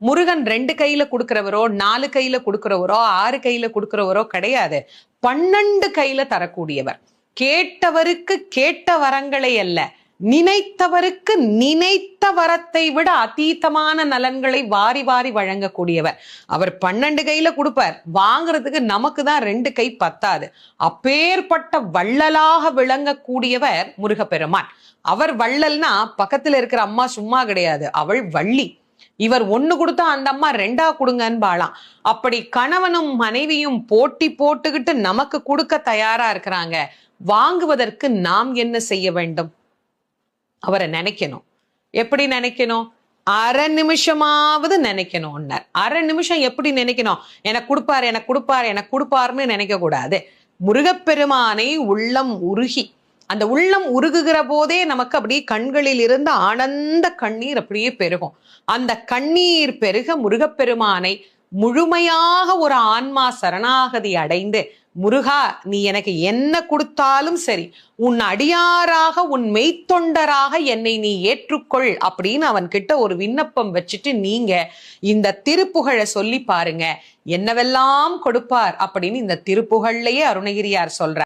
முருகன் 2 கையில கொடுக்கிறவரோ 4 கையில கொடுக்கிறவரோ 6 கையில கொடுக்கிறவரோ கிடையாது. 12 கையில தரக்கூடியவர். கேட்டவருக்கு கேட்ட வரங்களை அல்ல, நினைத்தவருக்கு நினைத்த வரத்தை விட அதீதமான நலன்களை வாரி வாரி வழங்கக்கூடியவர். அவர் 12 கையில கொடுப்பார். வாங்குறதுக்கு நமக்கு தான் 2 கை பத்தாது. அப்பேற்பட்ட வள்ளலாக விளங்கக்கூடியவர் முருகப்பெருமான். அவர் வள்ளல்னா பக்கத்துல இருக்கிற அம்மா சும்மா கிடையாது, அவள் வள்ளி. இவர் 1 கொடுத்தா அந்த அம்மா 2 கொடுங்கன்னு பாலாம். அப்படி கணவனும் மனைவியும் போட்டி போட்டுக்கிட்டு நமக்கு கொடுக்க தயாரா இருக்கிறாங்க. வாங்குவதற்கு நாம் என்ன செய்ய வேண்டும்? அவரை நினைக்கணும். எப்படி நினைக்கணும்? அரை நிமிஷமாவது நினைக்கணும். அரை நிமிஷம் எப்படி நினைக்கணும்? எனக்கு கொடுப்பாரு எனக்கு கொடுப்பாரு எனக்கு கொடுப்பாருன்னு நினைக்க கூடாது. முருகப்பெருமானை உள்ளம் உருகி, அந்த உள்ளம் உருகுகிற போதே நமக்கு அப்படியே கண்களில் இருந்து ஆனந்த கண்ணீர் அப்படியே பெருகும். அந்த கண்ணீர் பெருக முருகப்பெருமானை முழுமையாக ஒரு ஆன்மா சரணாகதி அடைந்து, முருகா நீ எனக்கு என்ன கொடுத்தாலும் சரி, உன் அடியாராக உன் மெய்த்தொண்டராக என்னை நீ ஏற்றுக்கொள் அப்படின்னு அவன் கிட்ட ஒரு விண்ணப்பம் வச்சுட்டு நீங்க இந்த திருப்புகழை சொல்லி பாருங்க, என்னவெல்லாம் கொடுப்பார் அப்படின்னு இந்த திருப்புகழ்லயே அருணகிரியார் சொல்றார்.